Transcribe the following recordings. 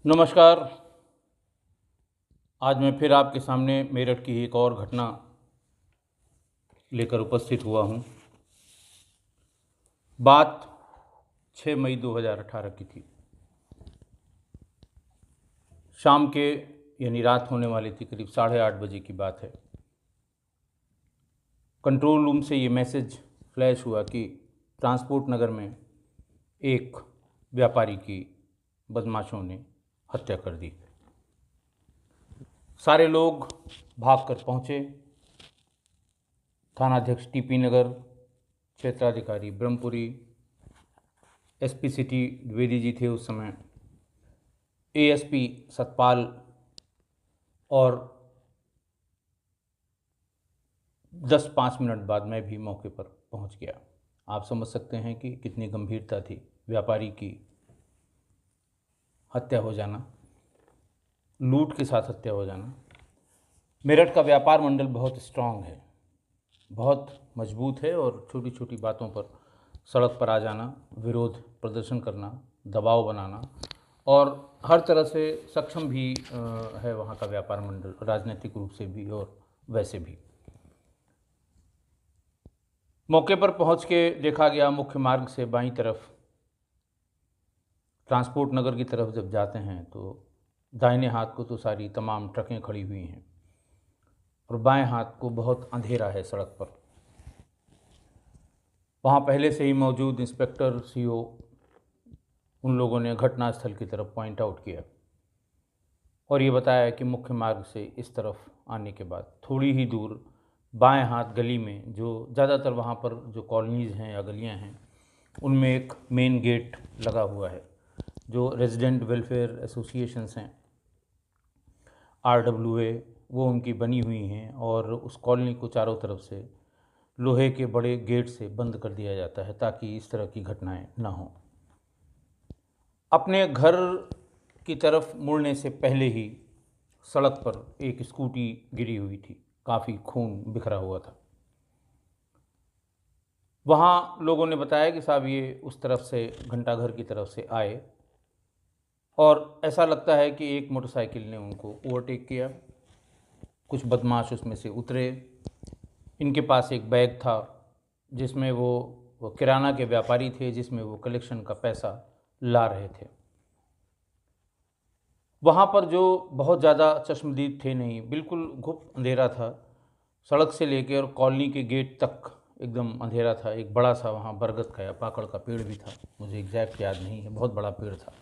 नमस्कार। आज मैं फिर आपके सामने मेरठ की एक और घटना लेकर उपस्थित हुआ हूँ। बात 6 मई 2018 की थी। शाम के यानी रात होने वाली थी, करीब 8:30 बजे की बात है। कंट्रोल रूम से ये मैसेज फ्लैश हुआ कि ट्रांसपोर्ट नगर में एक व्यापारी की बदमाशों ने हत्या कर दी। सारे लोग भागकर पहुँचे। थानाध्यक्ष टीपी नगर, क्षेत्राधिकारी ब्रह्मपुरी, एसपी सिटी द्विवेदी जी थे उस समय, एएसपी सतपाल, और 10-5 मिनट बाद मैं भी मौके पर पहुंच गया। आप समझ सकते हैं कि कितनी गंभीरता थी। व्यापारी की हत्या हो जाना, लूट के साथ हत्या हो जाना। मेरठ का व्यापार मंडल बहुत स्ट्रांग है, बहुत मजबूत है, और छोटी छोटी बातों पर सड़क पर आ जाना, विरोध प्रदर्शन करना, दबाव बनाना, और हर तरह से सक्षम भी है वहाँ का व्यापार मंडल, राजनीतिक रूप से भी और वैसे भी। मौके पर पहुँच के देखा गया, मुख्य मार्ग से बाईं तरफ ट्रांसपोर्ट नगर की तरफ जब जाते हैं तो दाहिने हाथ को तो सारी तमाम ट्रकें खड़ी हुई हैं, और बाएं हाथ को बहुत अंधेरा है सड़क पर। वहाँ पहले से ही मौजूद इंस्पेक्टर, सीओ, उन लोगों ने घटनास्थल की तरफ पॉइंट आउट किया और ये बताया कि मुख्य मार्ग से इस तरफ आने के बाद थोड़ी ही दूर बाएं हाथ गली में, जो ज़्यादातर वहाँ पर जो कॉलोनीज़ हैं या गलियाँ हैं, उनमें एक मेन गेट लगा हुआ है। जो रेजिडेंट वेलफेयर एसोसिएशंस हैं, RWA, वो उनकी बनी हुई हैं, और उस कॉलोनी को चारों तरफ से लोहे के बड़े गेट से बंद कर दिया जाता है ताकि इस तरह की घटनाएं ना हों। अपने घर की तरफ मुड़ने से पहले ही सड़क पर एक स्कूटी गिरी हुई थी, काफ़ी खून बिखरा हुआ था। वहाँ लोगों ने बताया कि साहब ये उस तरफ से, घंटाघर की तरफ से आए, और ऐसा लगता है कि एक मोटरसाइकिल ने उनको ओवरटेक किया। कुछ बदमाश उसमें से उतरे। इनके पास एक बैग था जिसमें वो किराना के व्यापारी थे, जिसमें वो कलेक्शन का पैसा ला रहे थे। वहाँ पर जो बहुत ज़्यादा चश्मदीद थे नहीं, बिल्कुल घुप अंधेरा था। सड़क से लेकर और कॉलोनी के गेट तक एकदम अंधेरा था। एक बड़ा सा वहाँ बरगद का या पाकड़ का पेड़ भी था, मुझे एग्जैक्ट याद नहीं है, बहुत बड़ा पेड़ था।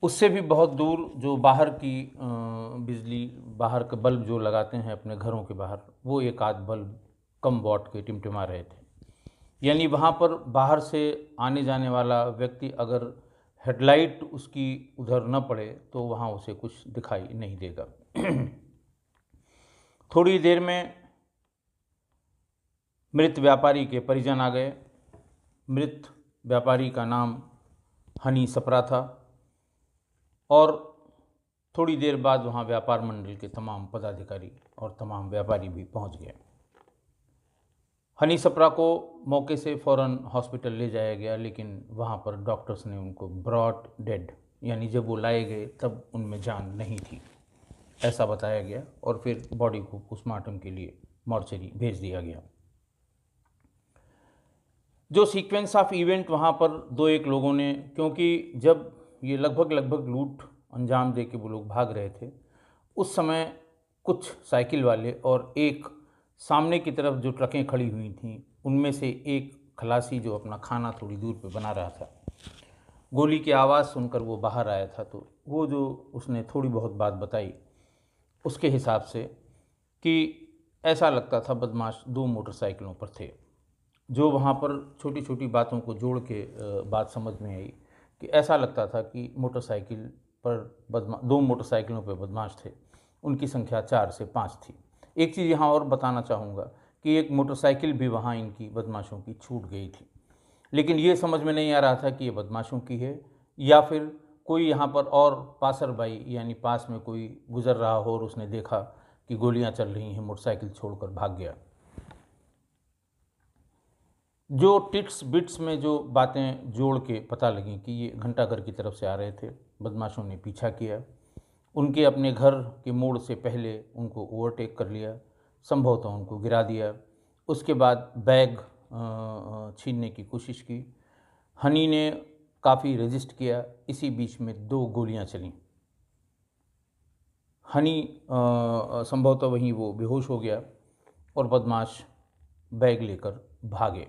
उससे भी बहुत दूर जो बाहर की बिजली, बाहर के बल्ब जो लगाते हैं अपने घरों के बाहर, वो एक आध बल्ब कम वॉट के टिमटिमा रहे थे। यानी वहाँ पर बाहर से आने जाने वाला व्यक्ति अगर हेडलाइट उसकी उधर न पड़े तो वहाँ उसे कुछ दिखाई नहीं देगा। थोड़ी देर में मृत व्यापारी के परिजन आ गए। मृत व्यापारी का नाम हनी सप्रा था, और थोड़ी देर बाद वहाँ व्यापार मंडल के तमाम पदाधिकारी और तमाम व्यापारी भी पहुँच गए। हनी सप्रा को मौके से फ़ौरन हॉस्पिटल ले जाया गया, लेकिन वहाँ पर डॉक्टर्स ने उनको ब्रॉड डेड, यानी जब वो लाए गए तब उनमें जान नहीं थी, ऐसा बताया गया, और फिर बॉडी को पोस्टमार्टम के लिए मॉर्चरी भेज दिया गया। जो सीक्वेंस ऑफ इवेंट वहाँ पर दो एक लोगों ने, क्योंकि जब ये लगभग लूट अंजाम दे के वो लोग भाग रहे थे, उस समय कुछ साइकिल वाले और एक सामने की तरफ जो ट्रकें खड़ी हुई थीं, उनमें से एक खलासी जो अपना खाना थोड़ी दूर पे बना रहा था, गोली की आवाज़ सुनकर वो बाहर आया था। तो वो जो उसने थोड़ी बहुत बात बताई, उसके हिसाब से कि ऐसा लगता था बदमाश दो मोटरसाइकिलों पर थे। जो वहाँ पर छोटी छोटी बातों को जोड़ के बात समझ में आई कि ऐसा लगता था कि मोटरसाइकिल पर दो मोटरसाइकिलों पर बदमाश थे। उनकी संख्या 4 से 5 थी। एक चीज़ यहाँ और बताना चाहूँगा कि एक मोटरसाइकिल भी वहाँ इनकी बदमाशों की छूट गई थी, लेकिन ये समझ में नहीं आ रहा था कि ये बदमाशों की है या फिर कोई यहाँ पर और पासर बाई, यानी पास में कोई गुजर रहा हो और उसने देखा कि गोलियाँ चल रही हैं, मोटरसाइकिल छोड़कर भाग गया। जो टिट्स बिट्स में जो बातें जोड़ के पता लगी कि ये घंटाघर की तरफ से आ रहे थे, बदमाशों ने पीछा किया, उनके अपने घर के मोड़ से पहले उनको ओवरटेक कर लिया, संभवतः उनको गिरा दिया। उसके बाद बैग छीनने की कोशिश की। हनी ने काफ़ी रेजिस्ट किया। इसी बीच में 2 गोलियां चलीं। हनी संभवतः वहीं वो बेहोश हो गया और बदमाश बैग लेकर भागे।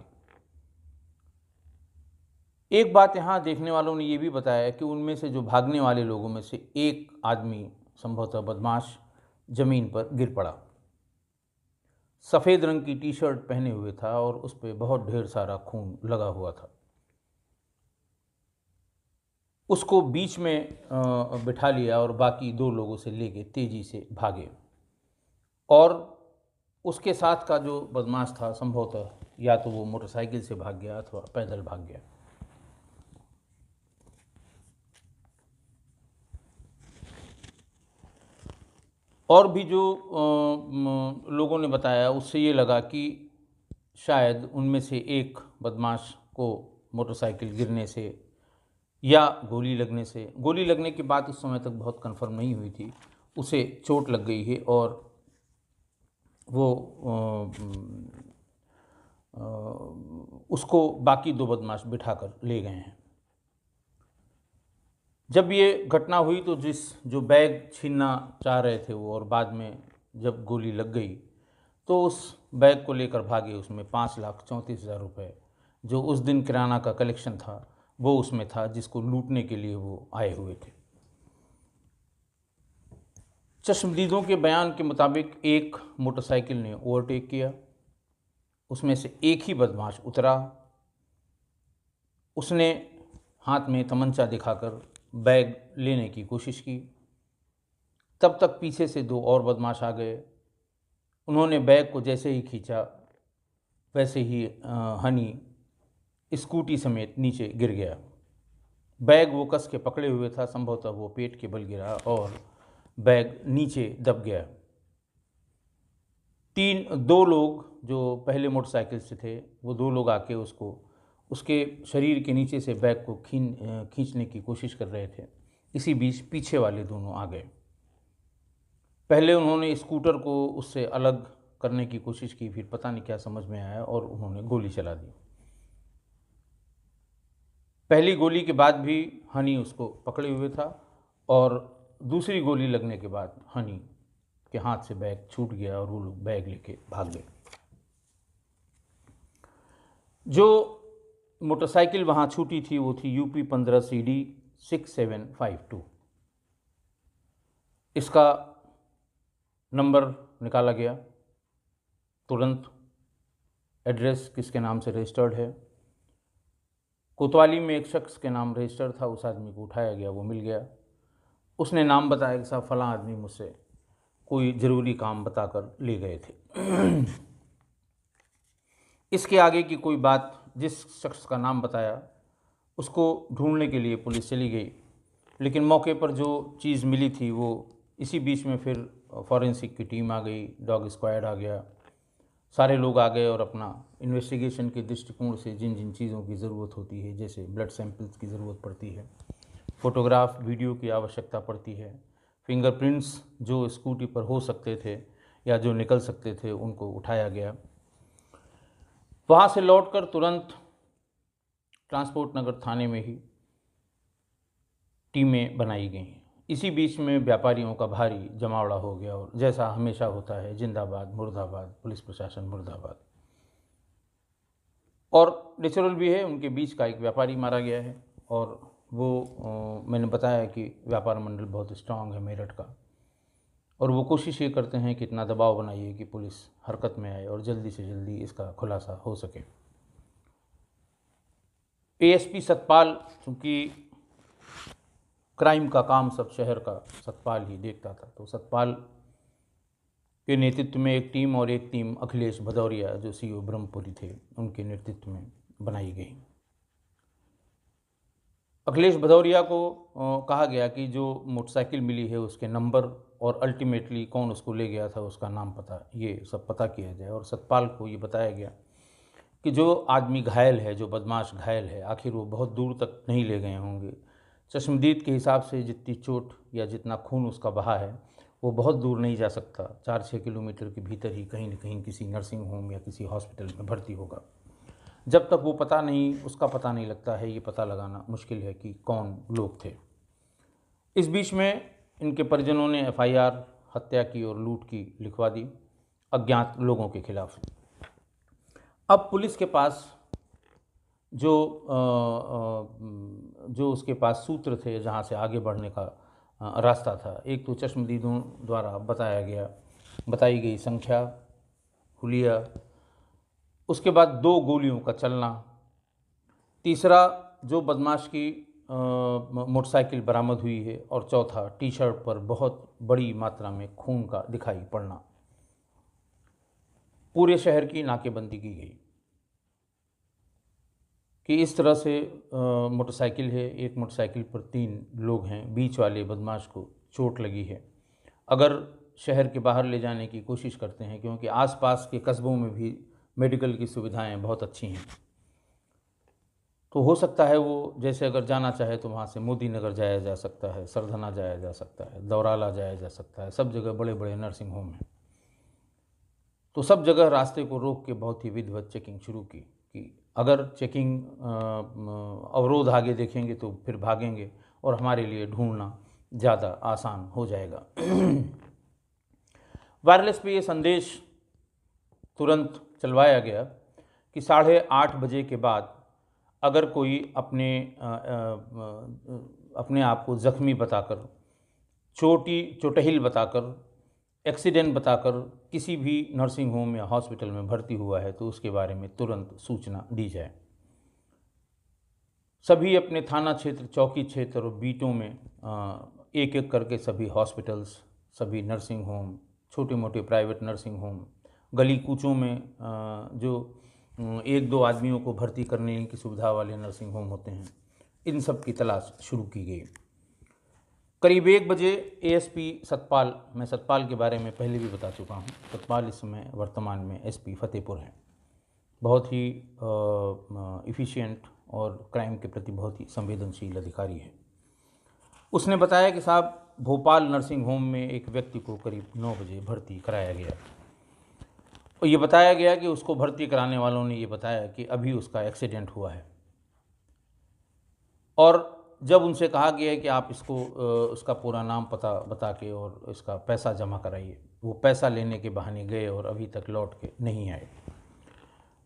एक बात यहाँ देखने वालों ने ये भी बताया कि उनमें से जो भागने वाले लोगों में से एक आदमी, संभवतः बदमाश, ज़मीन पर गिर पड़ा। सफ़ेद रंग की टी शर्ट पहने हुए था और उस पर बहुत ढेर सारा खून लगा हुआ था। उसको बीच में बिठा लिया और बाकी 2 लोगों से लेके तेज़ी से भागे। और उसके साथ का जो बदमाश था, संभवतः या तो वो मोटरसाइकिल से भाग गया अथवा पैदल भाग गया। और भी जो लोगों ने बताया, उससे ये लगा कि शायद उनमें से एक बदमाश को मोटरसाइकिल गिरने से या गोली लगने की बात उस समय तक बहुत कंफर्म नहीं हुई थी, उसे चोट लग गई है और वो उसको बाकी 2 बदमाश बिठाकर ले गए हैं। जब ये घटना हुई तो जो बैग छीनना चाह रहे थे वो, और बाद में जब गोली लग गई तो उस बैग को लेकर भागे। उसमें 5,34,000 रुपये, जो उस दिन किराना का कलेक्शन था, वो उसमें था, जिसको लूटने के लिए वो आए हुए थे। चश्मदीदों के बयान के मुताबिक एक मोटरसाइकिल ने ओवरटेक किया। उसमें से एक ही बदमाश उतरा। उसने हाथ में तमंचा दिखाकर बैग लेने की कोशिश की। तब तक पीछे से 2 और बदमाश आ गए। उन्होंने बैग को जैसे ही खींचा, वैसे ही हनी स्कूटी समेत नीचे गिर गया। बैग वो कस के पकड़े हुए था, संभवतः वो पेट के बल गिरा और बैग नीचे दब गया। 2 लोग जो पहले मोटरसाइकिल से थे, वो 2 लोग आके उसके शरीर के नीचे से बैग को खींचने की कोशिश कर रहे थे। इसी बीच पीछे वाले दोनों आ गए। पहले उन्होंने स्कूटर को उससे अलग करने की कोशिश की, फिर पता नहीं क्या समझ में आया और उन्होंने गोली चला दी। पहली गोली के बाद भी हनी उसको पकड़े हुए था और दूसरी गोली लगने के बाद हनी के हाथ से बैग छूट गया और वो लोग बैग लेके भाग गए। जो मोटरसाइकिल वहाँ छूटी थी वो थी यूपी 15 CD 6752। इसका नंबर निकाला गया। तुरंत एड्रेस किसके नाम से रजिस्टर्ड है, कोतवाली में एक शख्स के नाम रजिस्टर्ड था। उस आदमी को उठाया गया, वो मिल गया। उसने नाम बताया कि साहब फलां आदमी मुझसे कोई ज़रूरी काम बताकर ले गए थे। इसके आगे की कोई बात, जिस शख्स का नाम बताया उसको ढूंढने के लिए पुलिस चली गई, लेकिन मौके पर जो चीज़ मिली थी वो, इसी बीच में फिर फॉरेंसिक की टीम आ गई, डॉग स्क्वाड आ गया, सारे लोग आ गए और अपना इन्वेस्टिगेशन के दृष्टिकोण से जिन जिन चीज़ों की ज़रूरत होती है, जैसे ब्लड सैंपल्स की ज़रूरत पड़ती है, फ़ोटोग्राफ वीडियो की आवश्यकता पड़ती है, फिंगरप्रिंट्स जो स्कूटी पर हो सकते थे या जो निकल सकते थे, उनको उठाया गया। वहाँ से लौटकर तुरंत ट्रांसपोर्ट नगर थाने में ही टीमें बनाई गई। इसी बीच में व्यापारियों का भारी जमावड़ा हो गया और जैसा हमेशा होता है, जिंदाबाद मुर्दाबाद, पुलिस प्रशासन मुर्दाबाद। और नेचुरल भी है, उनके बीच का एक व्यापारी मारा गया है और वो मैंने बताया कि व्यापार मंडल बहुत स्ट्रांग है मेरठ का, और वो कोशिश ये करते हैं कि इतना दबाव बनाइए कि पुलिस हरकत में आए और जल्दी से जल्दी इसका खुलासा हो सके। ASP सतपाल, चूँकि क्राइम का काम सब शहर का सतपाल ही देखता था, तो सतपाल के नेतृत्व में एक टीम, और एक टीम अखिलेश भदौरिया जो CO ब्रह्मपुरी थे, उनके नेतृत्व में बनाई गई। अखिलेश भदौरिया को कहा गया कि जो मोटरसाइकिल मिली है उसके नंबर और अल्टीमेटली कौन उसको ले गया था उसका नाम पता, ये सब पता किया जाए। और सतपाल को ये बताया गया कि कि जो आदमी घायल है, जो बदमाश घायल है, आखिर वो बहुत दूर तक नहीं ले गए होंगे। चश्मदीद के हिसाब से जितनी चोट या जितना खून उसका बहा है वो बहुत दूर नहीं जा सकता, 4-6 किलोमीटर के भीतर ही कहीं न कहीं किसी नर्सिंग होम या किसी हॉस्पिटल में भर्ती होगा। जब तक वो पता नहीं, उसका पता नहीं लगता है, ये पता लगाना मुश्किल है कि कौन लोग थे। इस बीच में इनके परिजनों ने एफआईआर हत्या की और लूट की लिखवा दी अज्ञात लोगों के खिलाफ। अब पुलिस के पास जो जो उसके पास सूत्र थे जहाँ से आगे बढ़ने का रास्ता था, एक तो चश्मदीदों द्वारा बताई गई संख्या, हुलिया, उसके बाद 2 गोलियों का चलना, तीसरा जो बदमाश की मोटरसाइकिल बरामद हुई है, और चौथा टी शर्ट पर बहुत बड़ी मात्रा में खून का दिखाई पड़ना। पूरे शहर की नाकेबंदी की गई कि इस तरह से मोटरसाइकिल है, एक मोटरसाइकिल पर 3 लोग हैं, बीच वाले बदमाश को चोट लगी है। अगर शहर के बाहर ले जाने की कोशिश करते हैं, क्योंकि आसपास के कस्बों में भी मेडिकल की सुविधाएं बहुत अच्छी हैं, तो हो सकता है वो जैसे अगर जाना चाहे तो वहाँ से मोदी नगर जाया जा सकता है, सरधना जाया जा सकता है, दौराला जाया जा सकता है, सब जगह बड़े बड़े नर्सिंग होम हैं। तो सब जगह रास्ते को रोक के बहुत ही विधिवत चेकिंग शुरू की कि अगर चेकिंग अवरोध आगे देखेंगे तो फिर भागेंगे और हमारे लिए ढूंढना ज़्यादा आसान हो जाएगा। वायरलेस पे ये संदेश तुरंत चलवाया गया कि 8:30 बजे के बाद अगर कोई अपने आप को ज़ख्मी बताकर, चोटहिल बताकर, एक्सीडेंट बताकर किसी भी नर्सिंग होम या हॉस्पिटल में भर्ती हुआ है तो उसके बारे में तुरंत सूचना दी जाए। सभी अपने थाना क्षेत्र, चौकी क्षेत्र और बीटों में एक एक करके सभी हॉस्पिटल्स, सभी नर्सिंग होम, छोटे मोटे प्राइवेट नर्सिंग होम, गली कूचों में जो 1-2 आदमियों को भर्ती करने की सुविधा वाले नर्सिंग होम होते हैं, इन सब की तलाश शुरू की गई। करीब 1 बजे एएसपी सतपाल, मैं सतपाल के बारे में पहले भी बता चुका हूँ, सतपाल इस समय वर्तमान में एसपी फतेहपुर हैं, बहुत ही इफ़िशियंट और क्राइम के प्रति बहुत ही संवेदनशील अधिकारी है। उसने बताया कि साहब, भोपाल नर्सिंग होम में एक व्यक्ति को करीब 9 बजे भर्ती कराया गया और ये बताया गया कि उसको भर्ती कराने वालों ने ये बताया कि अभी उसका एक्सीडेंट हुआ है, और जब उनसे कहा गया है कि आप इसको उसका पूरा नाम पता बता के और इसका पैसा जमा कराइए, वो पैसा लेने के बहाने गए और अभी तक लौट के नहीं आए।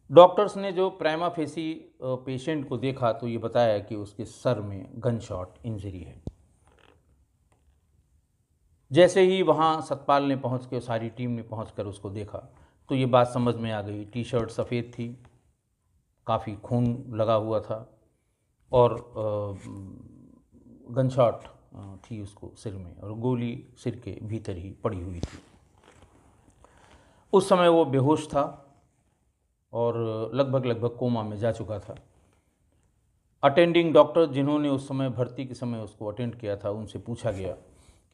डॉक्टर्स ने जो प्राइमा फेसी पेशेंट को देखा तो ये बताया कि उसके सर में गन शॉट इंजरी है। जैसे ही वहाँ सतपाल ने पहुँच के, सारी टीम ने पहुँच कर उसको देखा तो ये बात समझ में आ गई। टी शर्ट सफ़ेद थी, काफ़ी खून लगा हुआ था और गन शॉट थी उसको सिर में, और गोली सिर के भीतर ही पड़ी हुई थी। उस समय वो बेहोश था और लगभग कोमा में जा चुका था। अटेंडिंग डॉक्टर जिन्होंने उस समय भर्ती के समय उसको अटेंड किया था, उनसे पूछा गया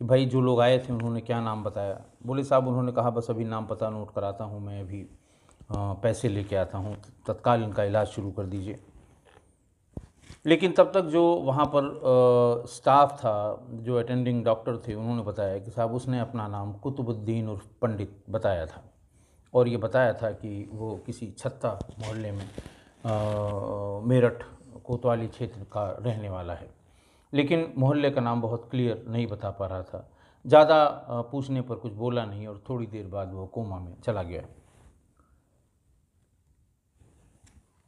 कि भाई जो लोग आए थे उन्होंने क्या नाम बताया। बोले साहब उन्होंने कहा बस अभी नाम पता नोट कराता हूँ, मैं अभी पैसे लेके आता हूँ, तत्काल इनका इलाज शुरू कर दीजिए। लेकिन तब तक जो वहाँ पर स्टाफ था, जो अटेंडिंग डॉक्टर थे, उन्होंने बताया कि साहब उसने अपना नाम कुतुबुद्दीन उर्फ पंडित बताया था और ये बताया था कि वो किसी छत्ता मोहल्ले में मेरठ कोतवाली क्षेत्र का रहने वाला है, लेकिन मोहल्ले का नाम बहुत क्लियर नहीं बता पा रहा था। ज़्यादा पूछने पर कुछ बोला नहीं और थोड़ी देर बाद वो कोमा में चला गया।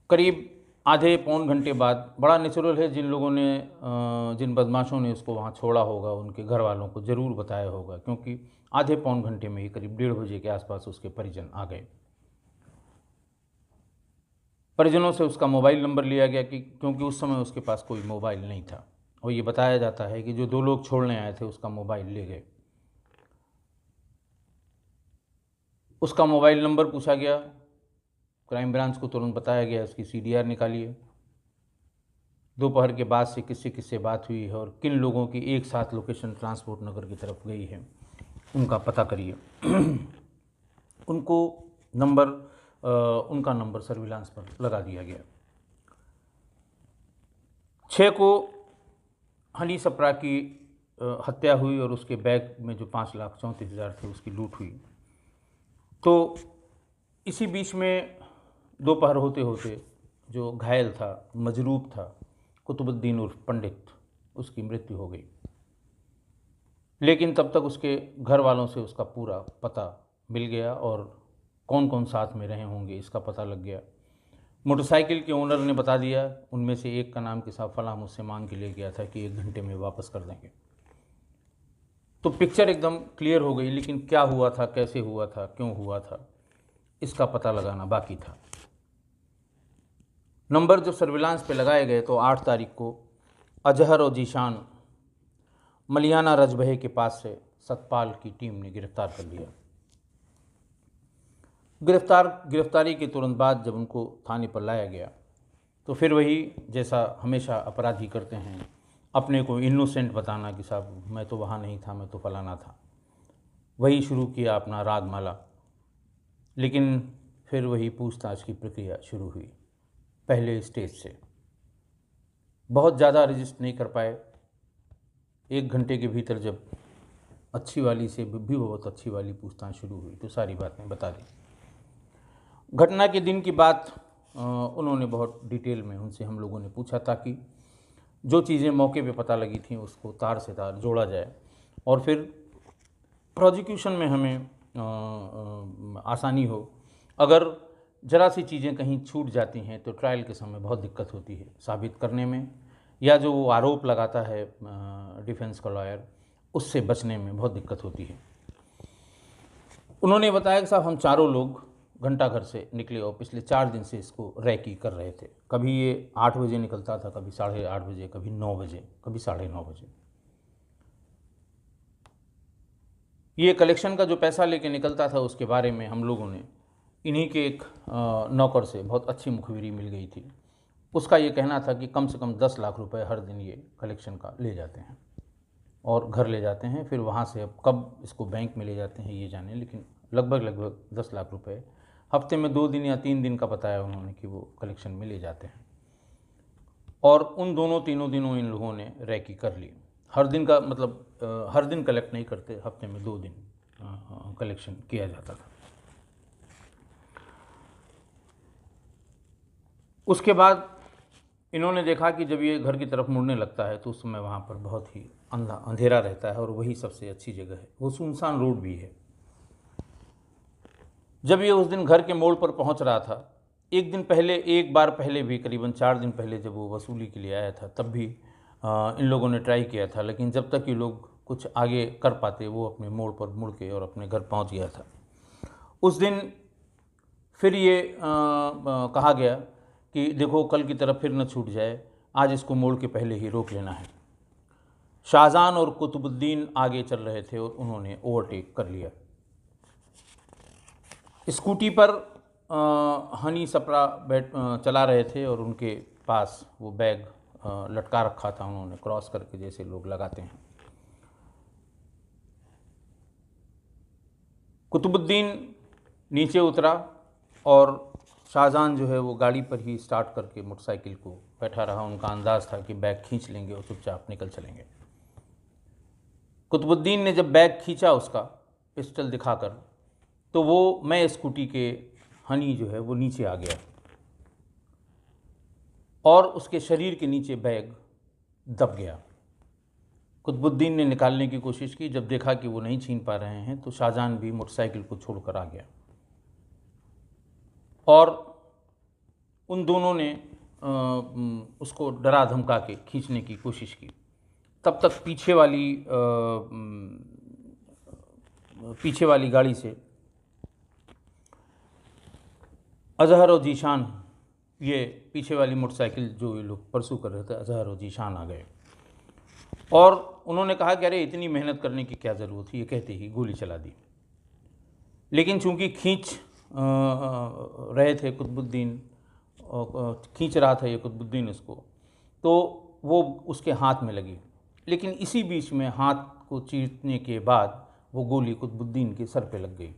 करीब आधे पौन घंटे बाद, बड़ा नेचुरल है, जिन लोगों ने जिन बदमाशों ने उसको वहाँ छोड़ा होगा उनके घर वालों को ज़रूर बताया होगा, क्योंकि आधे पौन घंटे में ही करीब 1:30 बजे के आसपास उसके परिजन आ गए। परिजनों से उसका मोबाइल नंबर लिया गया कि क्योंकि उस समय उसके पास कोई मोबाइल नहीं था, और ये बताया जाता है कि जो 2 लोग छोड़ने आए थे उसका मोबाइल ले गए। उसका मोबाइल नंबर पूछा गया, क्राइम ब्रांच को तुरंत बताया गया उसकी सीडीआर निकालिए, दोपहर के बाद से किससे किससे बात हुई है और किन लोगों की एक साथ लोकेशन ट्रांसपोर्ट नगर की तरफ गई है, उनका पता करिए। उनको नंबर उनका नंबर सर्विलांस पर लगा दिया गया। 6 को हनी सप्रा की हत्या हुई और उसके बैग में जो 5,34,000 थे उसकी लूट हुई। तो इसी बीच में दोपहर होते होते जो घायल था, मजरूब था, कुतुबुद्दीन उर्फ पंडित, उसकी मृत्यु हो गई। लेकिन तब तक उसके घर वालों से उसका पूरा पता मिल गया और कौन कौन साथ में रहे होंगे इसका पता लग गया। मोटरसाइकिल के ओनर ने बता दिया, उनमें से एक का नाम के साथ फलां मुझसे मांग के ले गया था कि 1 घंटे में वापस कर देंगे। तो पिक्चर एकदम क्लियर हो गई, लेकिन क्या हुआ था, कैसे हुआ था, क्यों हुआ था, इसका पता लगाना बाकी था। नंबर जब सर्विलांस पे लगाए गए तो 8 तारीख को अजहर और जीशान मलियाना रजबहे के पास से सतपाल की टीम ने गिरफ्तार कर लिया। गिरफ्तारी के तुरंत बाद जब उनको थाने पर लाया गया तो फिर वही जैसा हमेशा अपराधी करते हैं, अपने को इनोसेंट बताना कि साहब मैं तो वहाँ नहीं था, मैं तो फलाना था, वही शुरू किया अपना रागमाला। लेकिन फिर वही पूछताछ की प्रक्रिया शुरू हुई पहले स्टेज से। बहुत ज़्यादा रजिस्ट नहीं कर पाए। 1 घंटे के भीतर जब अच्छी वाली से भी बहुत अच्छी वाली पूछताछ शुरू हुई तो सारी बातें बता दी। घटना के दिन की बात उन्होंने बहुत डिटेल में उनसे हम लोगों ने पूछा ताकि जो चीज़ें मौके पे पता लगी थी उसको तार से तार जोड़ा जाए और फिर प्रोसिक्यूशन में हमें आसानी हो। अगर ज़रा सी चीज़ें कहीं छूट जाती हैं तो ट्रायल के समय बहुत दिक्कत होती है साबित करने में, या जो वो आरोप लगाता है डिफेंस का लॉयर, उससे बचने में बहुत दिक्कत होती है। उन्होंने बताया कि साहब हम चारों लोग घंटाघर से निकले और पिछले 4 दिन से इसको रैकी कर रहे थे। कभी ये 8 बजे निकलता था, कभी 8:30 बजे, कभी 9 बजे, कभी 9:30 बजे। ये कलेक्शन का जो पैसा लेके निकलता था उसके बारे में हम लोगों ने इन्हीं के एक नौकर से बहुत अच्छी मुखबिरी मिल गई थी। उसका ये कहना था कि कम से कम 10 लाख रुपए हर दिन ये कलेक्शन का ले जाते हैं और घर ले जाते हैं। फिर वहाँ से अब कब इसको बैंक में ले जाते हैं ये जाने, लेकिन लगभग 10 लाख रुपए हफ्ते में 2 दिन या 3 दिन का बताया उन्होंने कि वो कलेक्शन में ले जाते हैं। और उन तीनों दिनों इन लोगों ने रैकी कर ली। हर दिन का मतलब हर दिन कलेक्ट नहीं करते, हफ्ते में 2 दिन कलेक्शन किया जाता था। उसके बाद इन्होंने देखा कि जब ये घर की तरफ मुड़ने लगता है तो उस समय वहाँ पर बहुत ही अंधेरा रहता है और वही सबसे अच्छी जगह है, वो सुनसान रोड भी है। जब ये उस दिन घर के मोड़ पर पहुँच रहा था, एक बार पहले भी करीबन 4 दिन पहले जब वो वसूली के लिए आया था तब भी इन लोगों ने ट्राई किया था, लेकिन जब तक ये लोग कुछ आगे कर पाते वो अपने मोड़ पर मुड़ के और अपने घर पहुँच गया था। उस दिन फिर ये कहा गया कि देखो कल की तरफ फिर न छूट जाए, आज इसको मोड़ के पहले ही रोक लेना है। शाहजहान और कुतुबुद्दीन आगे चल रहे थे और उन्होंने ओवरटेक कर लिया। स्कूटी पर हनी सप्रा चला रहे थे और उनके पास वो बैग लटका रखा था, उन्होंने क्रॉस करके जैसे लोग लगाते हैं। कुतुबुद्दीन नीचे उतरा और शाहजहान जो है वो गाड़ी पर ही स्टार्ट करके मोटरसाइकिल को बैठा रहा। उनका अंदाज़ था कि बैग खींच लेंगे और चुपचाप निकल चलेंगे। कुतुबुद्दीन ने जब बैग खींचा उसका पिस्टल दिखाकर तो वो मैं स्कूटी के हनी जो है वो नीचे आ गया और उसके शरीर के नीचे बैग दब गया। कुतुबुद्दीन ने निकालने की कोशिश की, जब देखा कि वो नहीं छीन पा रहे हैं तो शाहजहान भी मोटरसाइकिल को छोड़कर आ गया और उन दोनों ने उसको डरा धमका के खींचने की कोशिश की। तब तक पीछे वाली गाड़ी से अजहर और जीशान, ये पीछे वाली मोटरसाइकिल जो ये लोग परसू कर रहे थे, अजहर और जीशान आ गए और उन्होंने कहा कि अरे इतनी मेहनत करने की क्या ज़रूरत है, ये कहते ही गोली चला दी। लेकिन चूंकि खींच रहे थे कुतुबुद्दीन, खींच रहा था ये कुतुबुद्दीन उसको, तो वो उसके हाथ में लगी। लेकिन इसी बीच में हाथ को चीरने के बाद वो गोली कुतुबुद्दीन के सर पे लग गई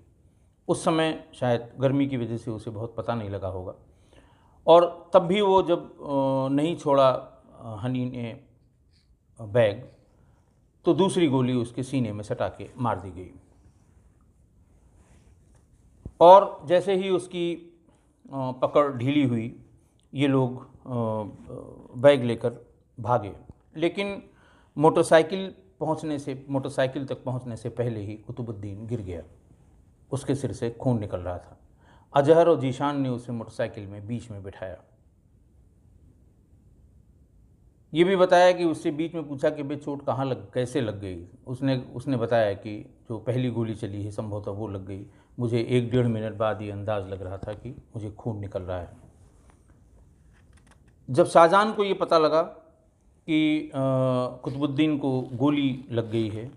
उस समय शायद गर्मी की वजह से उसे बहुत पता नहीं लगा होगा, और तब भी वो जब नहीं छोड़ा हनी ने बैग, तो दूसरी गोली उसके सीने में सटा के मार दी गई। और जैसे ही उसकी पकड़ ढीली हुई, ये लोग बैग लेकर भागे, लेकिन मोटरसाइकिल तक पहुंचने से पहले ही कुतुबुद्दीन गिर गया। उसके सिर से खून निकल रहा था। अजहर और जीशान ने उसे मोटरसाइकिल में बीच में बिठाया। ये भी बताया कि उससे बीच में पूछा कि भाई चोट कैसे लग गई। उसने बताया कि जो पहली गोली चली है संभवतः वो लग गई, मुझे 1-1.5 मिनट बाद ये अंदाज़ लग रहा था कि मुझे खून निकल रहा है। जब शाहजहां को ये पता लगा कि कुतुबुद्दीन को गोली लग गई है,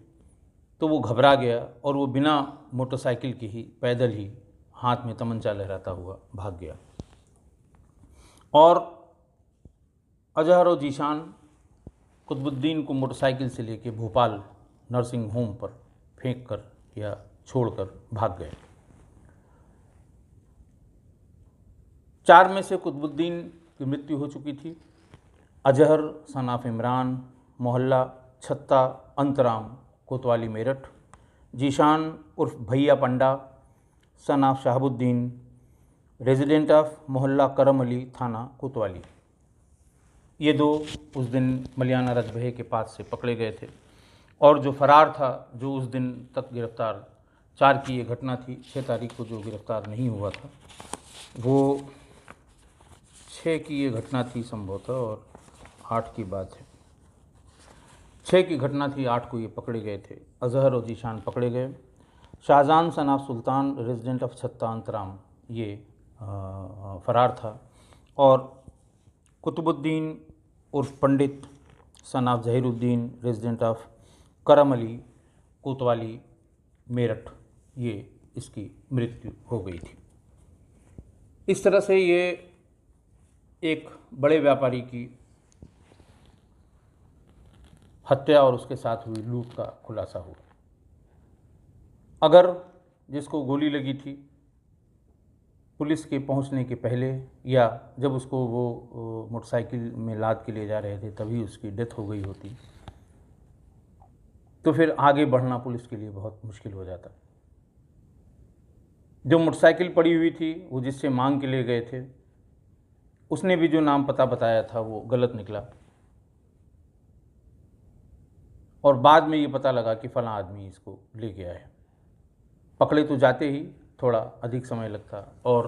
तो वो घबरा गया और वो बिना मोटरसाइकिल के ही पैदल ही हाथ में तमंचा लहराता हुआ भाग गया। और अजहर और जीशान कुतुबुद्दीन को मोटरसाइकिल से लेकर भोपाल नर्सिंग होम पर फेंक कर या छोड़कर भाग गए। 4 में से कुतुबुद्दीन की मृत्यु हो चुकी थी। अजहर सन ऑफ इमरान, मोहल्ला छत्ता अंतराम, कोतवाली मेरठ। जीशान उर्फ भैया पंडा, son of Shahabuddin, resident of मोहल्ला करम अली, थाना कोतवाली। ये 2 उस दिन मलियाना रजबहे के पास से पकड़े गए थे। और जो फरार था, जो उस दिन तक गिरफ्तार, 4 की ये घटना थी, 6 तारीख को जो गिरफ्तार नहीं हुआ था, वो 6 की ये घटना थी संभवतः, और 8 की बात है। 6 की घटना थी, 8 को ये पकड़े गए थे। अजहर और जीशान पकड़े गए। Shahjahan son of Sultan, resident of Chhatta Antram, ये फरार था। और कुतुबुद्दीन उर्फ Pandit son of Zaheeruddin, resident of Karam Ali, कोतवाली मेरठ, ये इसकी मृत्यु हो गई थी। इस तरह से ये एक बड़े व्यापारी की हत्या और उसके साथ हुई लूट का खुलासा हुआ। अगर जिसको गोली लगी थी पुलिस के पहुंचने के पहले, या जब उसको वो मोटरसाइकिल में लाद के ले जा रहे थे तभी उसकी डेथ हो गई होती, तो फिर आगे बढ़ना पुलिस के लिए बहुत मुश्किल हो जाता। जो मोटरसाइकिल पड़ी हुई थी, वो जिससे मांग के लिए गए थे, उसने भी जो नाम पता बताया था वो गलत निकला, और बाद में ये पता लगा कि फ़लाँ आदमी इसको ले गया है। पकड़े तो जाते ही थोड़ा अधिक समय लगता और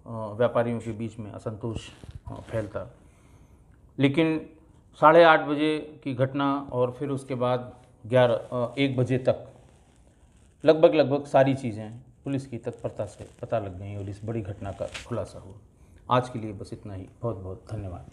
व्यापारियों के बीच में असंतोष फैलता, लेकिन 8:30 बजे की घटना और फिर उसके बाद 1 बजे तक लगभग सारी चीज़ें पुलिस की तत्परता से पता लग गई और इस बड़ी घटना का खुलासा हुआ। आज के लिए बस इतना ही। बहुत बहुत धन्यवाद।